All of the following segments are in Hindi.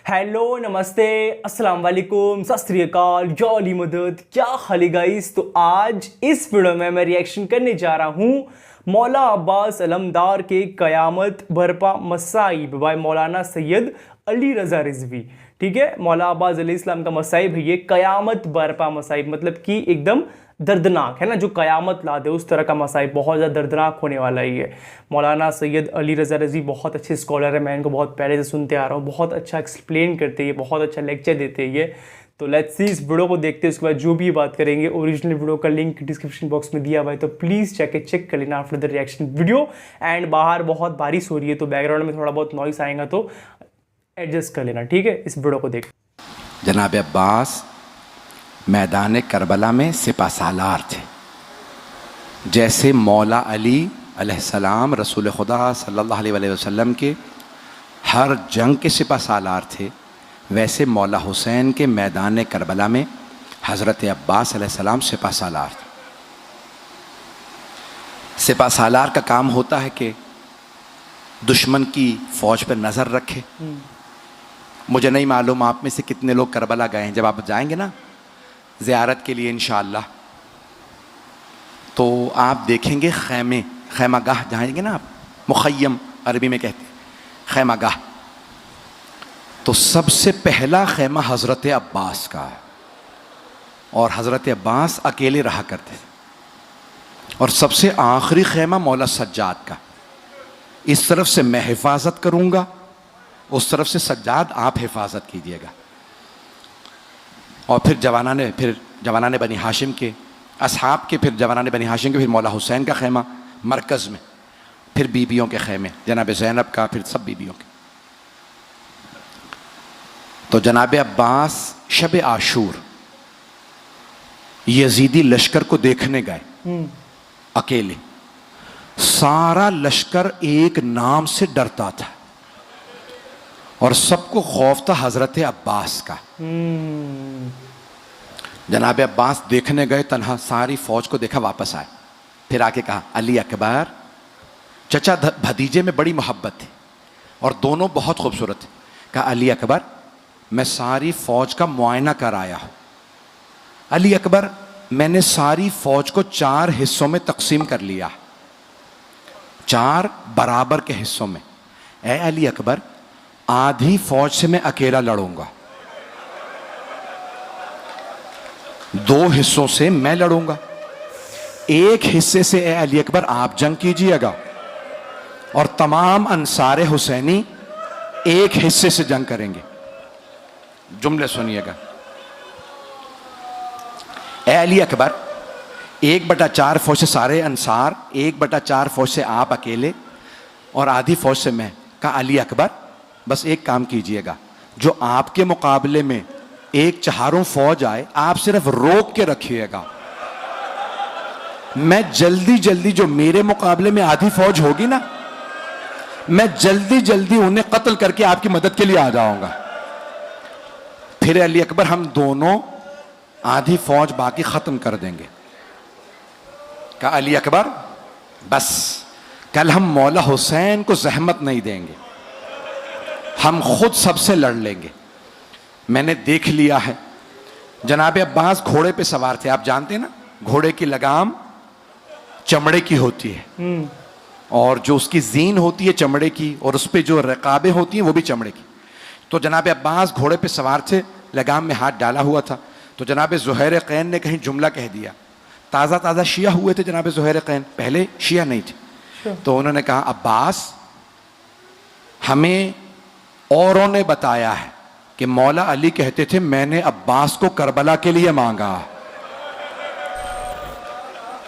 हेलो नमस्ते अस्सलाम वालेकुम सत श्री अकाल जॉली मदद क्या हाल है गाइस। तो आज इस वीडियो में मैं रिएक्शन करने जा रहा हूँ मौला अब्बास अलमदार के क़यामत बरपा मसाइब बाय मौलाना सैयद अली रज़ा रिज़वी। ठीक है, मौला अब्बास अलैहिस्सलाम का मसाइब है ये क़यामत बरपा मसाइब, मतलब कि एकदम दर्दनाक है ना, जो क़यामत ला दे उस तरह का मसाइब, बहुत ज़्यादा दर्दनाक होने वाला है ये। मौलाना सैयद अली रज़ा रिज़वी बहुत अच्छे स्कॉलर है, मैं इनको बहुत पहले से सुनते आ रहा हूँ, बहुत अच्छा एक्सप्लेन करते हैं, बहुत अच्छा लेक्चर देते हैं ये। तो लेट्स सी इस वीडियो को देखते हैं, उसके बाद जो भी बात करेंगे ओरिजिनल वीडियो का लिंक डिस्क्रिप्शन बॉक्स में दिया हुआ है, तो प्लीज़ चेक कर लेना after the reaction video. And बाहर बहुत बारिश हो रही है तो बैकग्राउंड में थोड़ा बहुत नॉइस आएगा तो एडजस्ट कर लेना, ठीक है। इस वीडियो को देख। जनाब अब्बास मैदान करबला में सिपा सालार थे। जैसे मौला अली अलैहिस्सलाम रसूल खुदा सल्लल्लाहु अलैहि वसल्लम के हर जंग के सिपा सालार थे, वैसे मौला हुसैन के मैदान करबला में हज़रत अब्बास अलैहिस्सलाम सिपा सालार थे। सिपा सालार का काम होता है कि दुश्मन की फ़ौज पर नज़र रखे। मुझे नहीं मालूम आप में से कितने लोग करबला गए हैं। जब आप जाएंगे ना ज़ियारत के लिए इंशाअल्लाह, तो आप देखेंगे खैमे, खैमागाह जाएंगे ना आप, मुखय्यम अरबी में कहते हैं खैमागाह। तो सबसे पहला खैमा हज़रत अब्बास का है, और हज़रत अब्बास अकेले रहा करते थे। और सबसे आखिरी खैमा मौला सज्जाद का। इस तरफ से मैं हिफाजत करूँगा, उस तरफ से सज्जाद आप हिफाजत कीजिएगा। और फिर जवानान बनी हाशिम के असहाब के, फिर जवानान बनी हाशिम के, फिर मौला हुसैन का खैमा मरकज़ में, फिर बीबियों के खैमे, जनाब ज़ैनब का, फिर सब बीबियों के। तो जनाब अब्बास शब आशूर यजीदी लश्कर को देखने गए अकेले। सारा लश्कर एक नाम से डरता था और सबको खौफ था हजरत अब्बास का। जनाब अब्बास देखने गए तन्हा, सारी फौज को देखा, वापस आए, फिर आके कहा अली अकबर। चचा भतीजे में बड़ी मोहब्बत थी और दोनों बहुत खूबसूरत थे। कहा अली अकबर मैं सारी फौज का मुआयना कर आया हूं। अली अकबर मैंने सारी फौज को 4 हिस्सों में तकसीम कर लिया, 4 बराबर के हिस्सों में। ए अली अकबर आधी फौज से मैं अकेला लड़ूंगा, 2 हिस्सों से मैं लड़ूंगा, 1 हिस्से से ए अली अकबर आप जंग कीजिएगा और तमाम अंसारे हुसैनी 1 हिस्से से जंग करेंगे। जुमले सुनिएगा। ए अली अकबर 1/4 फौज से सारे अंसार, 1/4 फौज से आप अकेले और आधी फौज से मैं। कहा अली अकबर बस एक काम कीजिएगा, जो आपके मुकाबले में 1/4 फौज आए आप सिर्फ रोक के रखिएगा। मैं जल्दी जल्दी, जो मेरे मुकाबले में आधी फौज होगी ना, मैं जल्दी जल्दी उन्हें कत्ल करके आपकी मदद के लिए आ जाऊंगा। फिर अली अकबर हम दोनों आधी फौज बाकी खत्म कर देंगे। कहा अली अकबर बस कल हम मौला हुसैन को जहमत नहीं देंगे, हम खुद सबसे लड़ लेंगे। मैंने देख लिया है। जनाब अब्बास घोड़े पे सवार थे। आप जानते हैं ना, घोड़े की लगाम चमड़े की होती है और जो उसकी जीन होती है चमड़े की, और उस पर जो रकाबें होती हैं वो भी चमड़े की। तो जनाब अब्बास घोड़े पे सवार थे, लगाम में हाथ डाला हुआ था। तो जनाब ज़ुहैर क़ैन ने कहीं जुमला कह दिया। ताज़ा ताज़ा शिया हुए थे जनाब ज़ुहैर क़ैन, पहले शिया नहीं थे। तो उन्होंने कहा अब्बास हमें औरों ने बताया है कि मौला अली कहते थे मैंने अब्बास को करबला के लिए मांगा।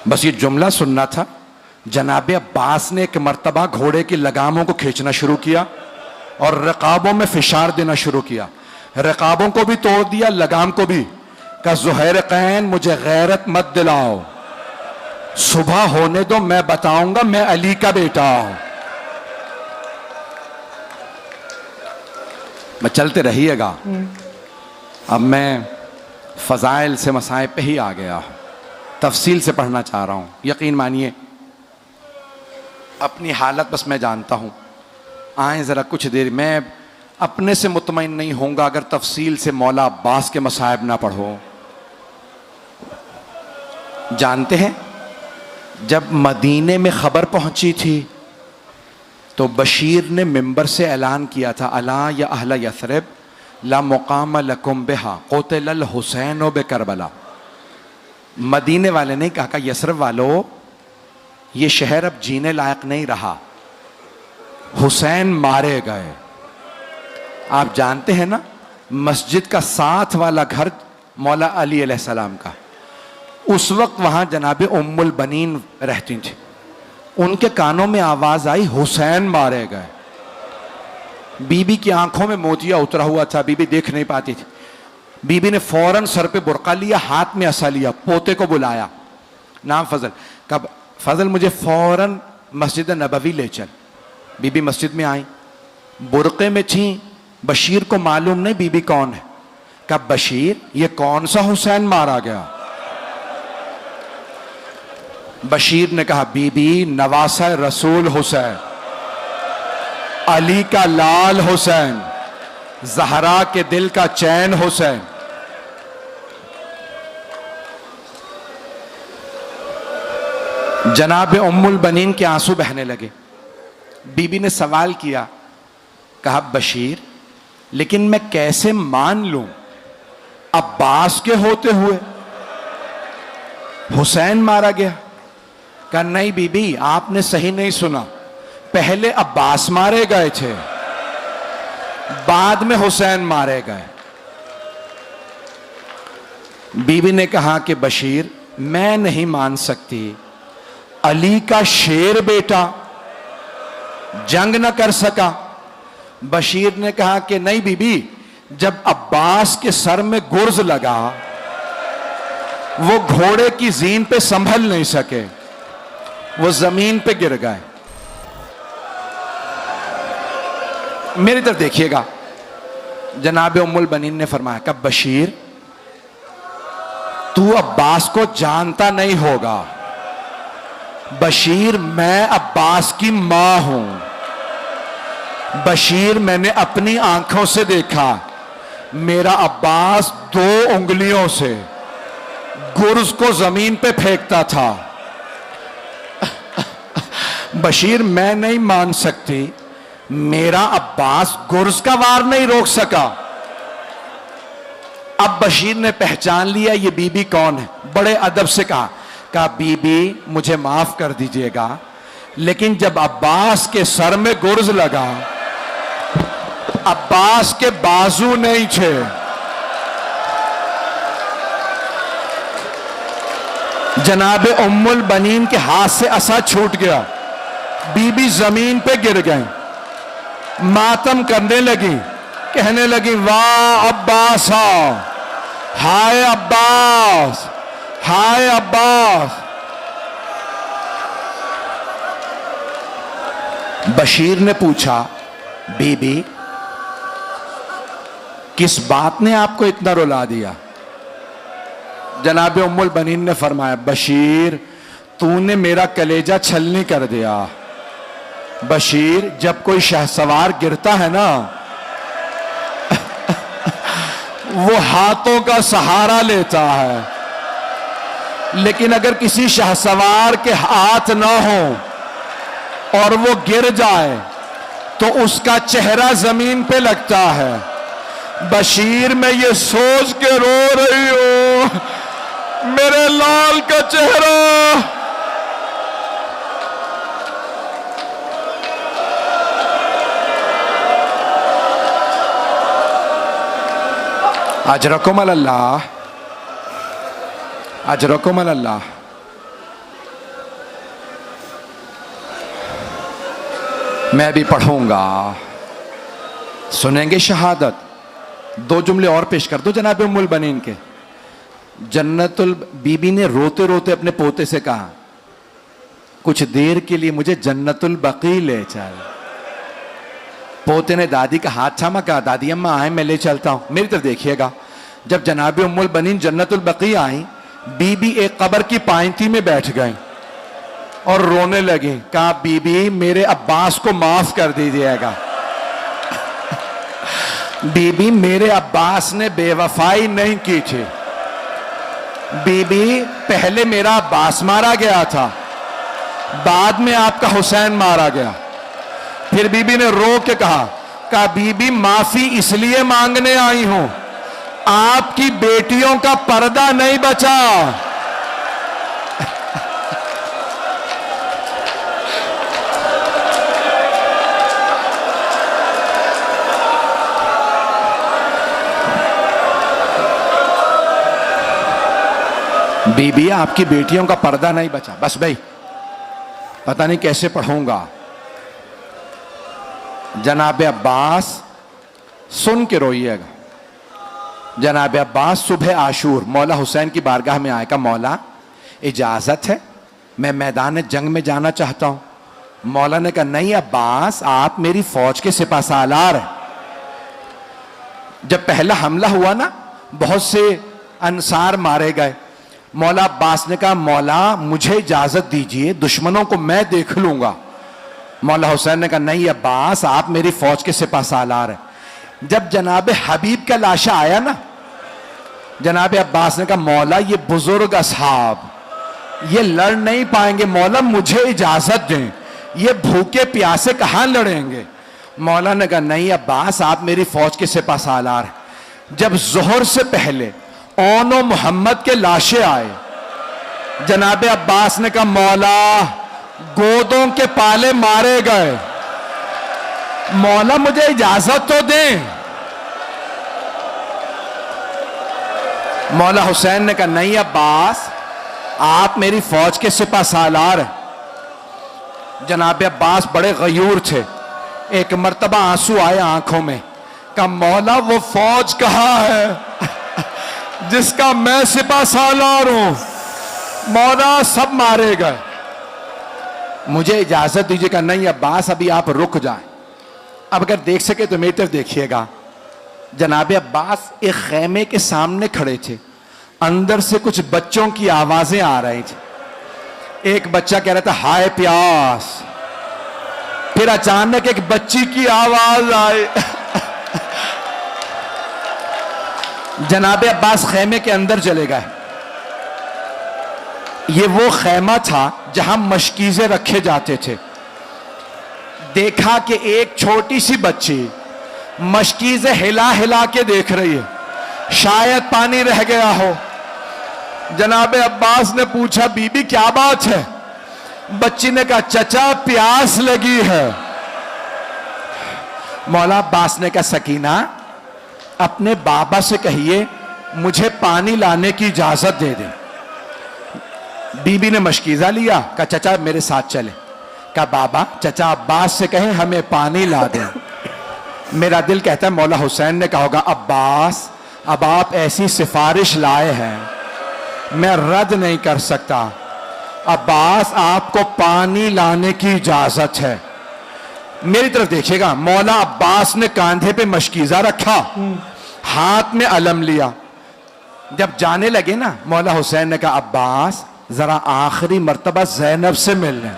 बस ये जुमला सुनना था। जनाब अब्बास ने एक मर्तबा घोड़े की लगामों को खींचना शुरू किया और रकाबों में फिशार देना शुरू किया। रकाबों को भी तोड़ दिया, लगाम को भी। का ज़ुहैर क़ैन मुझे गैरत मत दिलाओ, सुबह होने दो, मैं बताऊंगा मैं अली का बेटा हूं। मैं चलते रहिएगा। अब मैं फ़ज़ाइल से मसाइब पे ही आ गया, तफसील से पढ़ना चाह रहा हूँ। यकीन मानिए अपनी हालत बस मैं जानता हूँ। आए ज़रा कुछ देर, मैं अपने से मुतमईन नहीं होऊंगा अगर तफसील से मौला अब्बास के मसाइब ना पढ़ो। जानते हैं जब मदीने में खबर पहुंची थी तो बशीर ने मिंबर से ऐलान किया था, अला या अहला यसरिब ला मुकाम लकुम बिहा क़ुतिल हुसैन बे करबला। मदीने वाले ने कहा यसरिब वालों, ये शहर अब जीने लायक नहीं रहा, हुसैन मारे गए। आप जानते हैं ना मस्जिद का साथ वाला घर मौला अली अलैहिस्सलाम का, उस वक्त वहां जनाबे उम्मुल बनीन रहती थी। उनके कानों में आवाज आई हुसैन मारे गए। बीबी की आंखों में मोतिया उतरा हुआ था, बीबी देख नहीं पाती थी। बीबी ने फौरन सर पे बुर्का लिया, हाथ में असा लिया, पोते को बुलाया, नाम फजल। कब फजल मुझे फौरन मस्जिद नबवी ले चल। बीबी मस्जिद में आई, बुर्के में थी, बशीर को मालूम नहीं बीबी कौन है। कब बशीर, ये कौन सा हुसैन मारा गया? बशीर ने कहा बीबी नवासा रसूल हुसैन, अली का लाल हुसैन, जहरा के दिल का चैन हुसैन। जनाब उम्मुल बनीन के आंसू बहने लगे। बीबी ने सवाल किया, कहा बशीर लेकिन मैं कैसे मान लूं अब्बास के होते हुए हुसैन मारा गया? कहा नहीं बीबी आपने सही नहीं सुना, पहले अब्बास मारे गए थे, बाद में हुसैन मारे गए। बीबी ने कहा कि बशीर मैं नहीं मान सकती, अली का शेर बेटा जंग न कर सका। बशीर ने कहा कि नहीं बीबी, जब अब्बास के सर में गुर्ज लगा वो घोड़े की जीन पे संभल नहीं सके, वो जमीन पे गिर गए। मेरी तरफ देखिएगा, जनाब उम्मुल बनीन ने फरमाया, कब बशीर तू अब्बास को जानता नहीं होगा, बशीर मैं अब्बास की मां हूं, बशीर मैंने अपनी आंखों से देखा, मेरा अब्बास 2 उंगलियों से गुर्ज को जमीन पे फेंकता था। बशीर मैं नहीं मान सकती, मेरा अब्बास गुर्ज का वार नहीं रोक सका। अब बशीर ने पहचान लिया ये बीबी कौन है, बड़े अदब से कहा बीबी मुझे माफ कर दीजिएगा, लेकिन जब अब्बास के सर में गुर्ज लगा अब्बास के बाजू नहीं थे, जनाबे उम्मुल बनीन के हाथ से असा छूट गया, बीबी जमीन पे गिर गई, मातम करने लगी, कहने लगी वाह अब्बास, हाय अब्बास, हाय अब्बास। बशीर ने पूछा बीबी किस बात ने आपको इतना रुला दिया? जनाब उम्मुल बनीन ने फरमाया, बशीर तूने मेरा कलेजा छलनी कर दिया। बशीर जब कोई शहसवार गिरता है ना वो हाथों का सहारा लेता है, लेकिन अगर किसी शहसवार के हाथ ना हो और वो गिर जाए तो उसका चेहरा जमीन पे लगता है। बशीर मैं ये सोच के रो रही हूं, मेरे लाल का चेहरा अजरकुम अल्लाह, अजरकुम अल्लाह। मैं भी पढ़ूंगा, सुनेंगे शहादत। 2 जुमले और पेश कर दो जनाब उम्मुल बनीन के। जन्नतुल बीबी ने रोते रोते अपने पोते से कहा, कुछ देर के लिए मुझे जन्नतुल बकी ले चल। पोते ने दादी का हाथ थामा, कहा दादी अम्मा आए मैं ले चलता हूं। मेरी तरफ देखिएगा, जब जनाब उम्मुल बनीन जन्नतुल बकी आई, बीबी एक कब्र की पायंती में बैठ गई और रोने लगी। कहा बीबी मेरे अब्बास को माफ कर दीजिएगा। बीबी, मेरे अब्बास ने बेवफाई नहीं की थी। बीबी, पहले मेरा अब्बास मारा गया था, बाद में आपका हुसैन मारा गया। फिर बीबी ने रो के कहा बीबी, माफी इसलिए मांगने आई हूं, आपकी बेटियों का पर्दा नहीं बचा। बीबी, आपकी बेटियों का पर्दा नहीं बचा। बस भाई, पता नहीं कैसे पढ़ूंगा। जनाब अब्बास सुन के रोइएगा। जनाब अब्बास सुबह आशूर मौला हुसैन की बारगाह में आएगा, मौला इजाजत है, मैं मैदान जंग में जाना चाहता हूं। मौला ने कहा नहीं अब्बास, आप मेरी फौज के सिपा सालार हैं। जब पहला हमला हुआ ना, बहुत से अंसार मारे गए। मौला अब्बास ने कहा मौला मुझे इजाजत दीजिए, दुश्मनों को मैं देख लूंगा। मौला हुसैन ने कहा नहीं अब्बास, आप मेरी फौज के सिपा सालार हैं। जब जनाब हबीब का लाशा आया ना, जनाब अब्बास ने कहा मौला ये बुजुर्ग असहाब ये लड़ नहीं पाएंगे, मौला मुझे इजाजत दें, ये भूखे प्यासे कहां लड़ेंगे। मौला ने कहा नहीं अब्बास, आप मेरी फौज के सिपा सालार हैं। जब जोहर से पहले ओनो मोहम्मद के लाशें आए, जनाब अब्बास ने कहा मौला गोदों के पाले मारे गए, मौला मुझे इजाजत तो दें। मौला हुसैन ने कहा नहीं अब्बास, आप मेरी फौज के सिपा सालार हैं। जनाब अब्बास बड़े गयूर थे। एक मर्तबा आंसू आए आंखों में, कहा मौला वो फौज कहां है जिसका मैं सिपा सालार हूं। मौला सब मारे गए, मुझे इजाजत दीजिएगा। नहीं अब्बास, अभी आप रुक जाएं। अब अगर देख सके तो मेरी तरफ देखिएगा। जनाब अब्बास एक खेमे के सामने खड़े थे, अंदर से कुछ बच्चों की आवाजें आ रही थी। एक बच्चा कह रहा था हाय प्यास, फिर अचानक एक बच्ची की आवाज आई। जनाब अब्बास खेमे के अंदर चले गए। ये वो खेमा था जहां मशकीज़े रखे जाते थे। देखा कि एक छोटी सी बच्ची मशकीज़े हिला हिला के देख रही है, शायद पानी रह गया हो। जनाब अब्बास ने पूछा बीबी क्या बात है। बच्ची ने कहा चचा प्यास लगी है। मौला अब्बास ने कहा सकीना, अपने बाबा से कहिए मुझे पानी लाने की इजाजत दे दे। बीबी ने मशकीज़ा लिया, कहा चचा मेरे साथ चले। कहा बाबा, चचा अब्बास से कहें हमें पानी ला दें। मेरा दिल कहता है मौला हुसैन ने कहा होगा अब्बास, अब आप ऐसी सिफारिश लाए हैं मैं रद्द नहीं कर सकता। अब्बास, आपको पानी लाने की इजाजत है। मेरी तरफ देखिएगा। मौला अब्बास ने कांधे पे मशकीज़ा रखा, हाथ में अलम लिया। जब जाने लगे ना, मौला हुसैन ने कहा अब्बास जरा आखिरी मर्तबा ज़ैनब से मिल लें।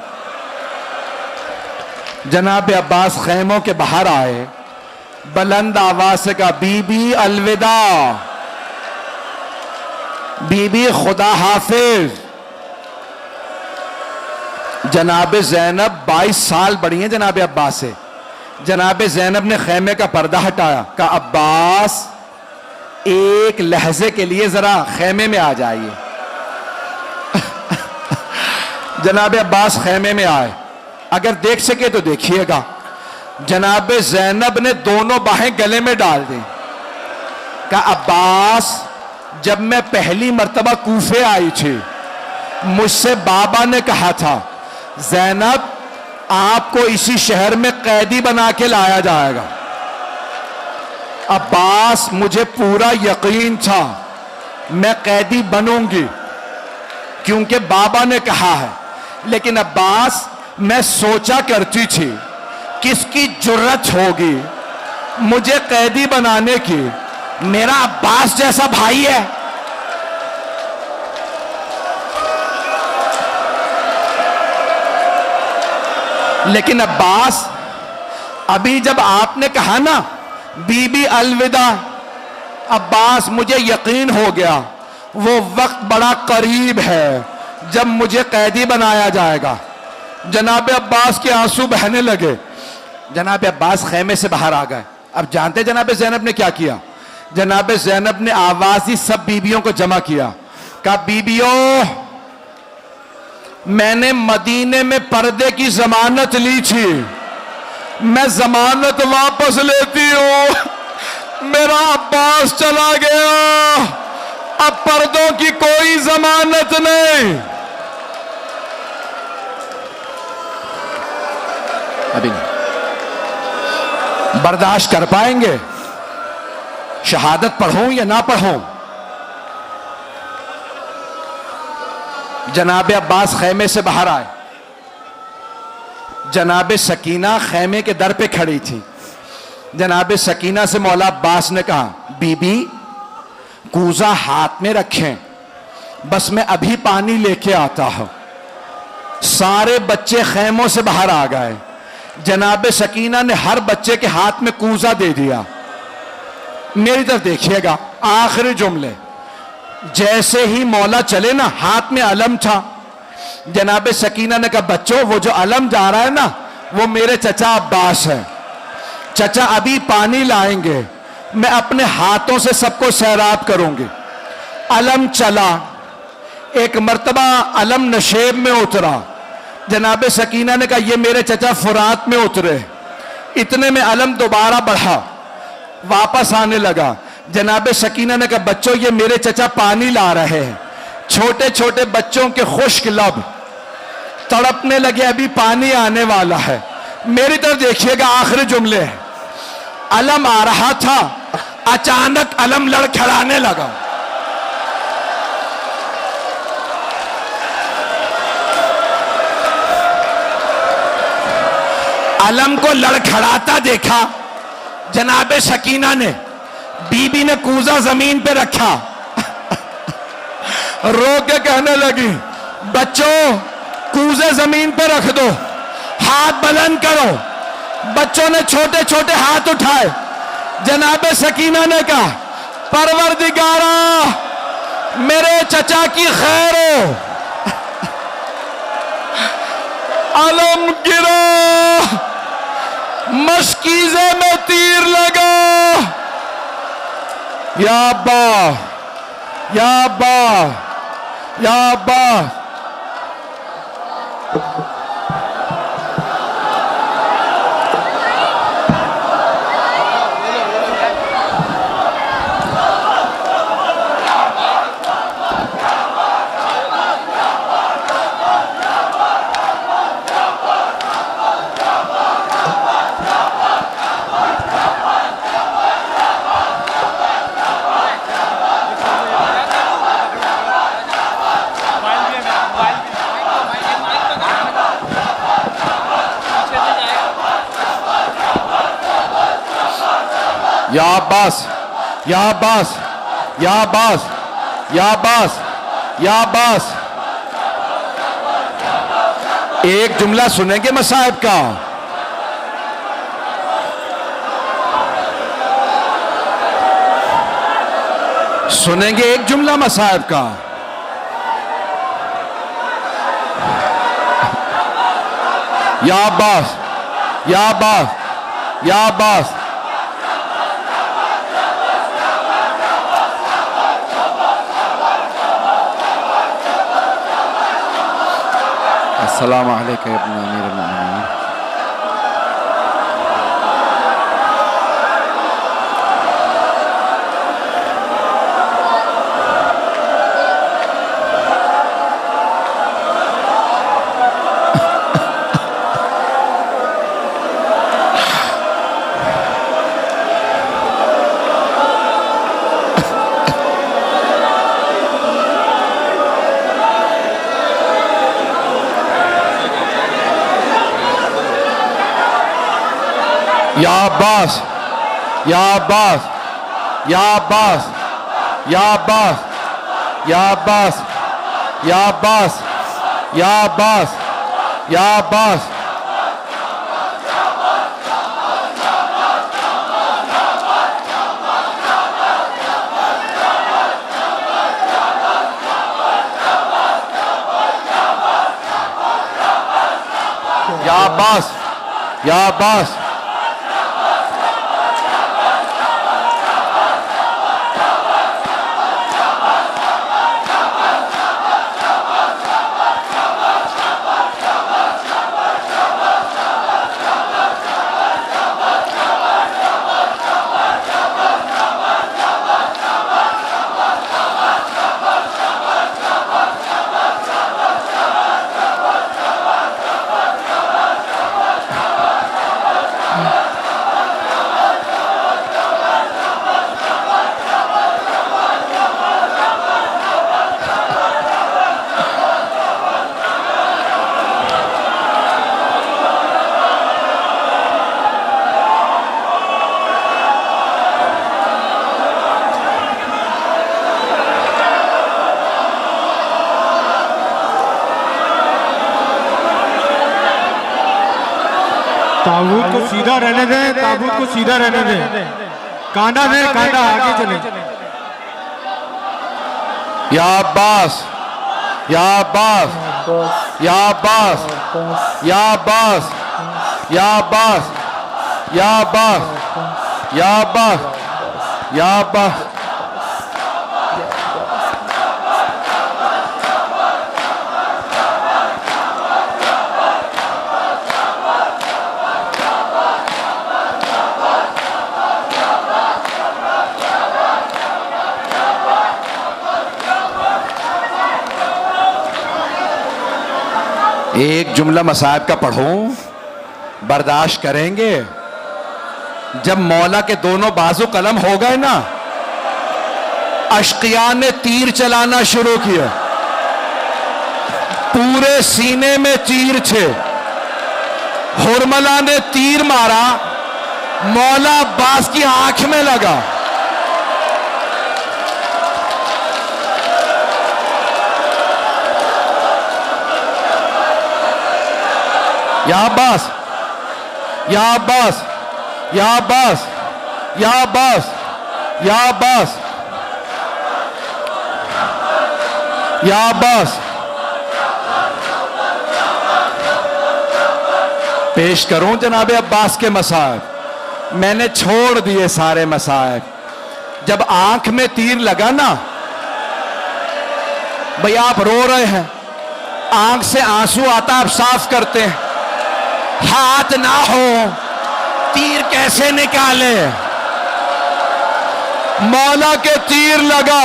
जनाब अब्बास खैमों के बाहर आए, बुलंद आवाज से कहा बीबी अलविदा, बीबी खुदा हाफिज। जनाब ज़ैनब 22 साल बड़ी हैं जनाब अब्बास से। जनाब ज़ैनब ने खैमे का पर्दा हटाया, कहा अब्बास एक लहजे के लिए जरा खैमे में आ जाइए। जनाब अब्बास खैमे में आए। अगर देख सके तो देखिएगा, जनाब ज़ैनब ने दोनों बाहें गले में डाल दी। कहा अब्बास, जब मैं पहली मर्तबा कूफे आई थी, मुझसे बाबा ने कहा था ज़ैनब आपको इसी शहर में कैदी बना के लाया जाएगा। अब्बास, मुझे पूरा यकीन था मैं कैदी बनूंगी क्योंकि बाबा ने कहा है। लेकिन अब्बास, मैं सोचा करती थी किसकी जुर्रत होगी मुझे कैदी बनाने की, मेरा अब्बास जैसा भाई है। लेकिन अब्बास, अभी जब आपने कहा ना बीबी अलविदा। अब्बास, मुझे यकीन हो गया वो वक्त बड़ा करीब है जब मुझे कैदी बनाया जाएगा। जनाब अब्बास के आंसू बहने लगे। जनाब अब्बास खेमे से बाहर आ गए। अब जानते जनाब ज़ैनब ने क्या किया? जनाब ज़ैनब ने आवाज ही सब बीबियों को जमा किया, कहा बीबियों, मैंने मदीने में पर्दे की जमानत ली थी, मैं जमानत वापस लेती हूं। मेरा अब्बास चला गया, अब पर्दों की कोई जमानत नहीं। अभी नहीं बर्दाश्त कर पाएंगे? शहादत पढ़ूं या ना पढ़ूं? जनाब अब्बास खेमे से बाहर आए। जनाब सकीना खेमे के दर पे खड़ी थी। जनाब सकीना से मौला अब्बास ने कहा, बीबी कूजा हाथ में रखें, बस मैं अभी पानी लेके आता हूं। सारे बच्चे खेमों से बाहर आ गए। जनाब सकीना ने हर बच्चे के हाथ में कूजा दे दिया। मेरी तरफ देखिएगा, आखिरी जुमले। जैसे ही मौला चले ना, हाथ में अलम था। जनाब सकीना ने कहा, बच्चों वो जो अलम जा रहा है ना, वो मेरे चचा अब्बास है। चचा अभी पानी लाएंगे, मैं अपने हाथों से सबको सैराब करूंगी। अलम चला। एक मर्तबा अलम नशेब में उतरा। जनाब सकीना ने कहा, ये मेरे चचा फुरात में उतरे। इतने में अलम दोबारा बढ़ा, वापस आने लगा। जनाब सकीना ने कहा, बच्चों ये मेरे चचा पानी ला रहे हैं। छोटे छोटे बच्चों के खुश्क लब तड़पने लगे, अभी पानी आने वाला है। मेरी तरफ देखिएगा, आखिरी जुमले हैं। अलम आ रहा था, अचानक अलम लड़खड़ाने लगा। अलम को लड़खड़ाता देखा जनाब सकीना ने। बीबी ने कूजा जमीन पे रखा, रो के कहने लगी, बच्चों कूजे जमीन पे रख दो, हाथ बुलंद करो। बच्चों ने छोटे छोटे हाथ उठाए। जनाब सकीना ने कहा, परवरदिगारा मेरे चचा की खैर हो। अलम गिरा, मशकीज़े में तीर लगा। या अब्बा, या अब्बा, या अब्बा। या अब्बास, या अब्बास, या अब्बास, या अब्बास, या अब्बास। एक जुमला सुनेंगे मसाहिब का? सुनेंगे एक जुमला मसाहिब का? या अब्बास, या अब्बास, या अब्बास। अस्सलामु अलैकुम इब्न अमीरुल मोमिनीन। या अब्बास, या अब्बास, या अब्बास, या अब्बास, या अब्बास, या अब्बास, या अब्बास, या अब्बास। या अब्बास, या अब्बास। ताबूत को सीधा रहने दें, ताबूत को सीधा रहने दें, कांधा दें, कांधा आगे चले। या अब्बास, या अब्बास, या अब्बास, या अब्बास, या अब्बास, या अब्बास, या अब्बास, या अब्बास। एक जुमला मसाहब का पढ़ूं, बर्दाश्त करेंगे? जब मौला के दोनों बाजू कलम हो गए ना, अश्किया ने तीर चलाना शुरू किया, पूरे सीने में तीर थे। हुरमला ने तीर मारा, मौला अब्बास की आंख में लगा। या अब्बास, या अब्बास, या अब्बास, या अब्बास, या अब्बास, या अब्बास। पेश करूं जनाबे अब्बास के मसाइब। मैंने छोड़ दिए सारे मसाइब। जब आंख में तीर लगा ना, भाई आप रो रहे हैं, आंख से आंसू आता, आप साफ करते हैं। हाथ ना हो, तीर कैसे निकाले? मौला के तीर लगा,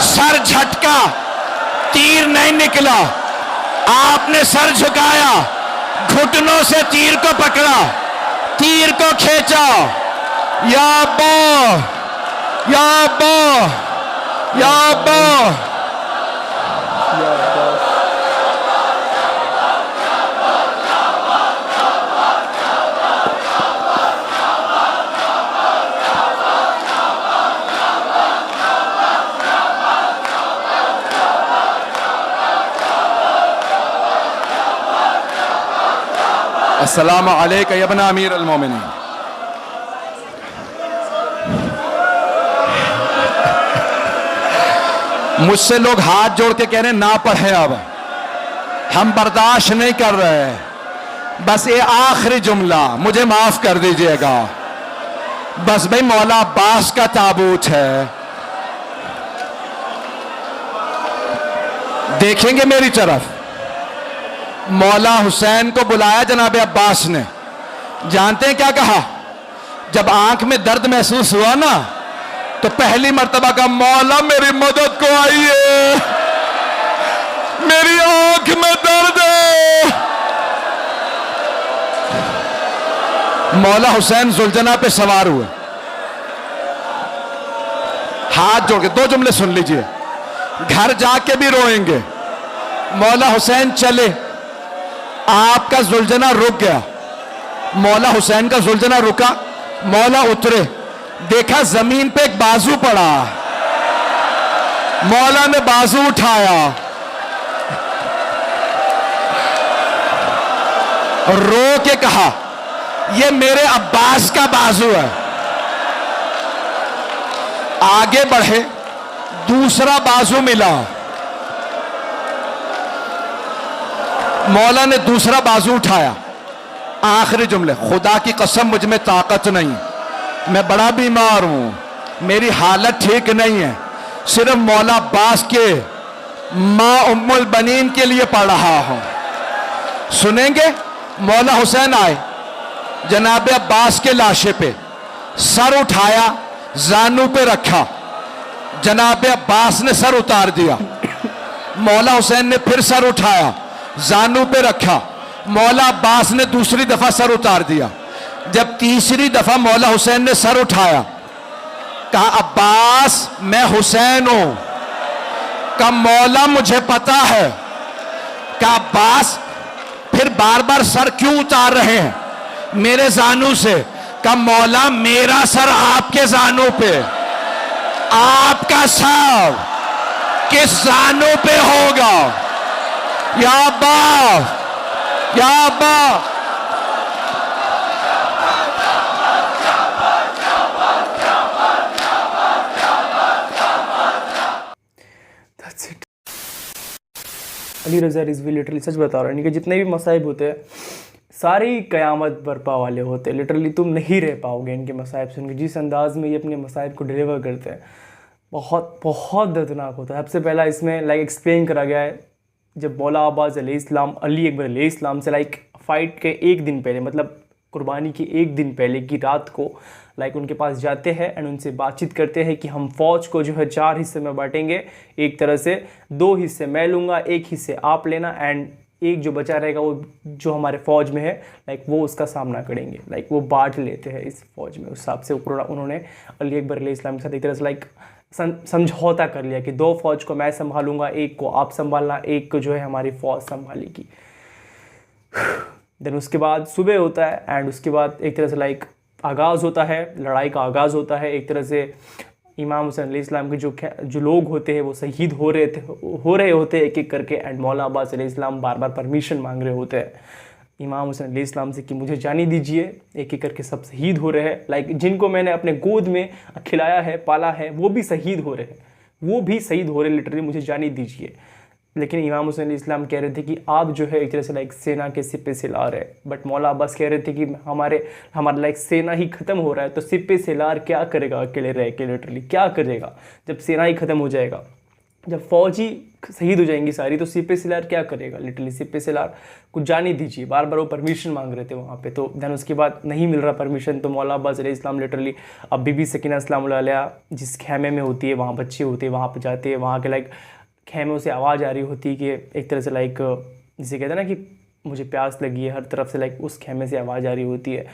सर झटका, तीर नहीं निकला। आपने सर झुकाया, घुटनों से तीर को पकड़ा, तीर को खींचा। या अब्बा, या अब्बा, या अब्बा। अस्सलामु अलैका या इब्न अमीर अल-मोमिनीन। मुझसे लोग हाथ जोड़ के कह रहे हैं ना पढ़े, अब हम बर्दाश्त नहीं कर रहे। बस ये आखिरी जुमला मुझे माफ कर दीजिएगा। बस भाई मौला अब्बास का ताबूत है, देखेंगे मेरी तरफ। मौला हुसैन को बुलाया जनाब अब्बास ने। जानते हैं क्या कहा? जब आंख में दर्द महसूस हुआ ना, तो पहली मर्तबा का मौला मेरी मदद को आइए, मेरी आंख में दर्द है। मौला हुसैन जुलजना पे सवार हुए, हाथ जोड़ के दो जुमले सुन लीजिए, घर जाके भी रोएंगे। मौला हुसैन चले, आपका जुलजना रुक गया। मौला हुसैन का जुलजना रुका, मौला उतरे, देखा जमीन पे एक बाजू पड़ा। मौला ने बाजू उठाया और रो के कहा, ये मेरे अब्बास का बाजू है। आगे बढ़े, दूसरा बाजू मिला, मौला ने दूसरा बाजू उठाया, आखिरी जुमले, खुदा की कसम मुझ में ताकत नहीं, मैं बड़ा बीमार हूं, मेरी हालत ठीक नहीं है, सिर्फ मौला अब्बास के माँ उम्मुल बनीन के लिए पढ़ रहा हूं। सुनेंगे? मौला हुसैन आए, जनाब अब्बास के लाशे पे सर उठाया, जानू पे रखा, जनाब अब्बास ने सर उतार दिया। मौला हुसैन ने फिर सर उठाया, जानू पे रखा, मौला अब्बास ने दूसरी दफा सर उतार दिया। जब तीसरी दफा मौला हुसैन ने सर उठाया, कहा अब्बास मैं हुसैन हूं। कहा मौला मुझे पता है। कहा अब्बास फिर बार बार सर क्यों उतार रहे हैं मेरे जानू से? कहा मौला मेरा सर आपके जानू पे, आपका सर किस जानू पे होगा? या अब्बास, या Abbas. That's it. Ali Raza Rizvi literally सच बता रहा है, कि जितने भी मसाइब होते हैं सारी क़यामत बरपा वाले होते हैं। लिटरली तुम नहीं रह पाओगे इनके मसाइब से। उनके जिस अंदाज़ में ये अपने मसाइब को डिलीवर करते हैं बहुत बहुत दर्दनाक होता है। सबसे पहला इसमें एक्सप्लेन करा गया है, जब मौला अब्बास अलैहिस्सलाम अली अकबर अलैहिस्सलाम से फ़ाइट के एक दिन पहले, मतलब कुर्बानी के एक दिन पहले की रात को उनके पास जाते हैं एंड उनसे बातचीत करते हैं कि हम फ़ौज को जो है 4 हिस्से में बांटेंगे। एक तरह से 2 हिस्से मैं लूँगा, 1 हिस्से आप लेना, एंड एक जो बचा रहेगा वो जो हमारे फ़ौज में है वो उसका सामना करेंगे। वो बांट लेते हैं इस फ़ौज में। उस हिसाब से उन्होंने अली अकबर अलैहिस्सलाम के साथ एक तरह से समझौता कर लिया कि 2 फ़ौज को मैं संभालूंगा, 1 को आप संभालना, 1 को जो है हमारी फ़ौज संभालेगी। देन उसके बाद सुबह होता है एंड उसके बाद एक तरह से आगाज़ होता है, लड़ाई का आगाज़ होता है। एक तरह से इमाम हुसैन अलैहिस्सलाम के जो लोग होते हैं वो शहीद हो रहे होते हैं एक एक करके, एंड मौला अब्बास अलैहिस्सलाम बार बार परमिशन मांग रहे होते हैं इमाम हुसैन अलैहिस्सलाम से कि मुझे जाने दीजिए। एक एक करके सब शहीद हो रहे हैं। जिनको मैंने अपने गोद में खिलाया है, पाला है, वो भी शहीद हो रहे हैं, लिटरली मुझे जाने दीजिए। लेकिन इमाम हुसैन अलैहिस्सलाम कह रहे थे कि आप जो है एक तरह से सेना के सिपे सलार है, बट मौला अब्बास कह रहे थे कि हमारा सेना ही ख़त्म हो रहा है, तो सिपे सलार क्या करेगा अकेले रह के? लिटरली क्या करेगा जब सेना ही ख़त्म हो जाएगा, जब फ़ौजी शहीद हो जाएंगी सारी, तो सिपे सलार क्या करेगा? लिटरली सिपे सलार कुछ जाने दीजिए। बार बार वो परमिशन मांग रहे थे वहाँ पे। तो देन उसके बाद नहीं मिल रहा परमिशन, तो मौला अब्बास अलैहिस्सलाम लिटरली अब बीबी सकीना सलामुल्लाह अलैहा जिस खेमे में होती है, वहाँ बच्चे होते हैं, वहाँ पर जाते हैं, वहाँ के खेमों से आवाज़ आ रही होती है कि एक तरह से जिसे कहते हैं ना कि मुझे प्यास लगी है, हर तरफ से उस खेमे से आवाज़ आ रही होती है।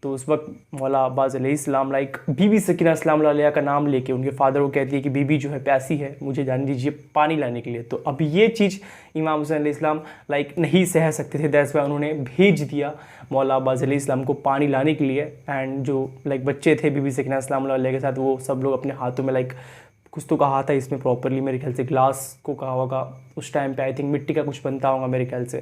तो उस वक्त मौला अब्बास अलैहिस्सलाम बीबी सकीना सलामुल्लाह अलैहा का नाम लेके उनके फादर को कहती है कि बीबी जो है प्यासी है, मुझे जाने दीजिए पानी लाने के लिए। तो अब ये चीज़ इमाम हुसैन अलैहिस्सलाम नहीं सह सकते थे, दैट्स व्हाई उन्होंने भेज दिया मौला अब्बास अलैहिस्सलाम को पानी लाने के लिए। एंड जो बच्चे थे बीबी सकीना सलामुल्लाह अलैहा के साथ, वो सब लोग अपने हाथों में कुछ तो कहा था इसमें प्रॉपरली, मेरे ख्याल से ग्लास को कहा होगा उस टाइम पे, आई थिंक मिट्टी का कुछ बनता होगा मेरे ख्याल से।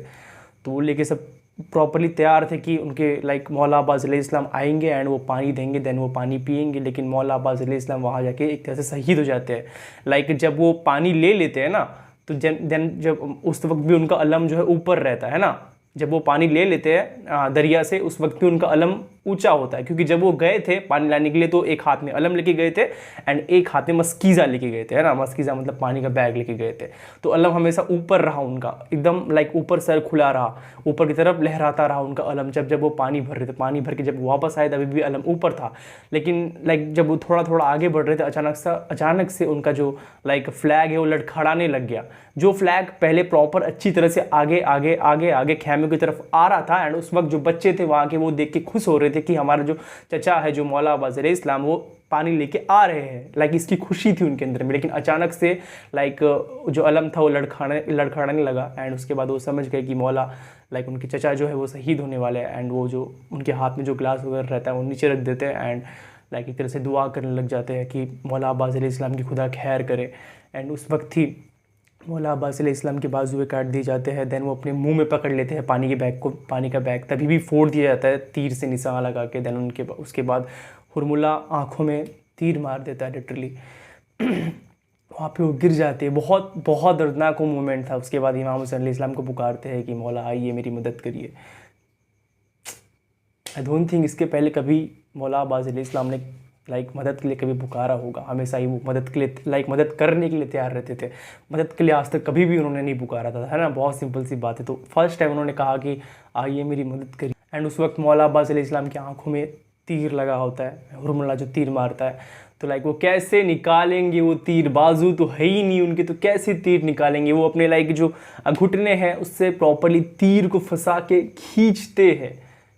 तो वो लेके सब प्रॉपरली तैयार थे कि उनके मौला अब्बास अलैहिस्सलाम आएंगे एंड वो पानी देंगे, देन वो पानी पिएंगे। लेकिन मौला अब्बास अलैहिस्सलाम वहाँ जाके एक तरह से शहीद हो जाते हैं। जब वो पानी ले लेते हैं ना, तो देन जब उस वक्त भी उनका अलम जो है ऊपर रहता है ना, जब वो पानी ले लेते हैं दरिया से, उस वक्त भी उनका अलम ऊंचा होता है, क्योंकि जब वो गए थे पानी लाने के लिए तो एक हाथ में अलम लेके गए थे एंड एक हाथ में मस्कीज़ा लेके गए थे, है ना। मस्कीज़ा मतलब पानी का बैग लेके गए थे। तो अलम हमेशा ऊपर रहा उनका, एकदम ऊपर सर खुला रहा, ऊपर की तरफ लहराता रहा उनका अलम। जब वो पानी भर रहे थे, पानी भर के जब वापस आए तभी भी अलम ऊपर था। लेकिन जब वो थोड़ा थोड़ा आगे बढ़ रहे थे, अचानक से उनका जो फ्लैग है वो लड़खड़ाने लग गया। जो फ्लैग पहले प्रॉपर अच्छी तरह से आगे आगे आगे आगे खेमे की तरफ आ रहा था, एंड उस वक्त जो बच्चे थे वहाँ के वो देख के खुश हो रहे थे कि हमारा जो चचा है, जो मौला अब्बास अलैहिस्सलाम, वो पानी लेके आ रहे हैं। इसकी खुशी थी उनके अंदर में। लेकिन अचानक से जो अलम था वो लड़खड़ाने लगा, एंड उसके बाद वो समझ गए कि मौला उनके चचा जो है वो शहीद होने वाले हैं। एंड वो जो उनके हाथ में जो ग्लास वगैरह रहता है वो नीचे रख देते हैं एंड एक तरह से दुआ करने लग जाते हैं कि मौला अब्बास अलैहिस्सलाम की खुदा खैर करे। एंड उस वक्त ही मौला अब्बास अलैहिस्सलाम के बाजुए काट दिए जाते हैं। देन वो अपने मुंह में पकड़ लेते हैं पानी के बैग को, पानी का बैग तभी भी फोड़ दिया जाता है तीर से निशाना लगा के। देन उसके बाद हुरमुला आँखों में तीर मार देता है लिटरली। वहाँ पे वो गिर जाते हैं। बहुत बहुत दर्दनाक वो मोमेंट था। उसके बाद इमाम हुसैन अलैहिस्सलाम को पुकारते हैं कि मौला आइए मेरी मदद करिए। आई डोंट थिंक इसके पहले कभी मौला अब्बास अलैहिस्सलाम ने मदद के लिए कभी पुकारा होगा। हमेशा ही वो मदद के लिए मदद करने के लिए तैयार रहते थे। मदद के लिए आज तक कभी भी उन्होंने नहीं पुकारा था, है ना। बहुत सिंपल सी बात है। तो फर्स्ट टाइम उन्होंने कहा कि आइए मेरी मदद करिए। एंड उस वक्त मौला अब्बास अलैहिस्सलाम की आंखों में तीर लगा होता है, हुरमुल्ला जो तीर मारता है। तो वो कैसे निकालेंगे वो तीर, बाजू तो है ही नहीं उनके, तो कैसे तीर निकालेंगे। वो अपने जो घुटने हैं उससे प्रॉपरली तीर को फंसा के खींचते हैं,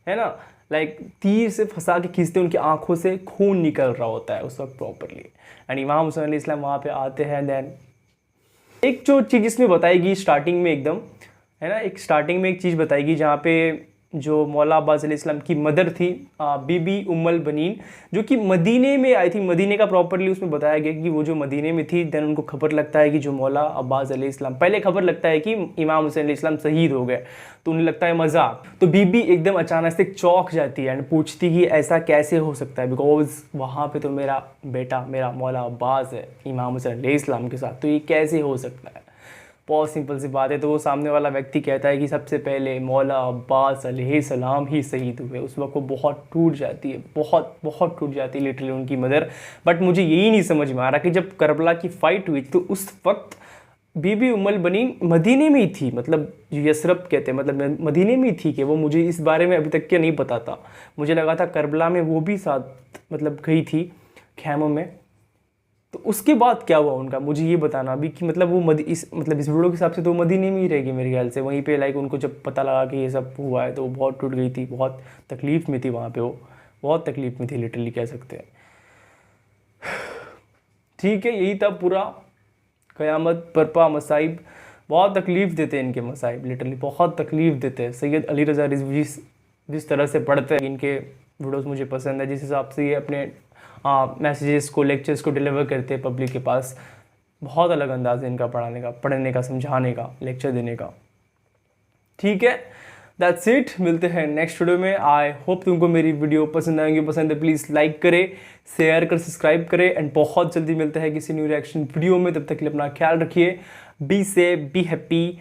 है ना। तीर से फंसा के खींचते, उनकी आंखों से खून निकल रहा होता है उस वक्त प्रॉपरली। एंड इमाम हुसैन अलैहिस्सलाम वहाँ पे आते हैं। देन एक जो चीज़ इसमें बताएगी स्टार्टिंग में एकदम, है ना, एक स्टार्टिंग में एक चीज़ बताएगी जहाँ पे जो मौला अब्बास अलैहिस्सलाम की मदर थी बीबी उम्मुल बनीन, जो कि मदीने में आई थी। मदीने का प्रॉपरली उसमें बताया गया कि वो जो मदीने में थी। देन उनको खबर लगता है कि जो मौला अब्बास अलैहिस्सलाम, पहले खबर लगता है कि इमाम हुसैन अलैहिस्सलाम शहीद हो गए, तो उन्हें लगता है मजाक। तो बीबी एकदम अचानक से चौंक जाती है एंड पूछती कि ऐसा कैसे हो सकता है, बिकॉज वहाँ पे तो मेरा बेटा, मेरा मौला अब्बास है इमाम हुसैन अलैहिस्सलाम के साथ, तो ये कैसे हो सकता है। बहुत सिंपल सी बात है। तो वो सामने वाला व्यक्ति कहता है कि सबसे पहले मौला अब्बास अलैहिस्सलाम ही शहीद हुए। उस वक्त वो बहुत टूट जाती है, बहुत बहुत टूट जाती है लिटरली उनकी मदर। बट मुझे यही नहीं समझ में आ रहा कि जब करबला की फ़ाइट हुई तो उस वक्त बीबी उम्मुल बनीन मदीने में ही थी, मतलब यसरब कहते हैं, मतलब मदीने में ही थी कि वो, मुझे इस बारे में अभी तक क्या नहीं पता था। मुझे लगा था करबला में वो भी साथ गई थी खैमों में। तो उसके बाद क्या हुआ उनका, मुझे ये बताना अभी कि वो इस वीडियो के हिसाब से तो मदीने में ही रहेगी मेरे ख्याल से। वहीं पे उनको जब पता लगा कि ये सब हुआ है तो वो बहुत टूट गई थी, बहुत तकलीफ़ में थी वहाँ पे, वो बहुत तकलीफ़ में थी लिटरली कह सकते हैं। ठीक है, यही था पूरा क़यामत बरपा मसाइब। बहुत तकलीफ़ देते हैं इनके मसाइब, लिटरली बहुत तकलीफ़ देते हैं। सैयद अली रज़ा रिज़वी जिस तरह से पढ़ते हैं, इनके वीडियोज़ मुझे पसंद है, जिस हिसाब से ये अपने मैसेजेस को, लेक्चर्स को डिलीवर करते हैं पब्लिक के पास। बहुत अलग अंदाज है इनका पढ़ने का, समझाने का, लेक्चर देने का। ठीक है, दैट्स इट। मिलते हैं नेक्स्ट वीडियो में। आई होप तुमको मेरी वीडियो पसंद आएंगी। पसंद है प्लीज़ लाइक करें, शेयर कर, सब्सक्राइब करें। एंड बहुत जल्दी मिलते हैं किसी न्यू रिएक्शन वीडियो में। तब तक के लिए अपना ख्याल रखिए। Be safe, be happy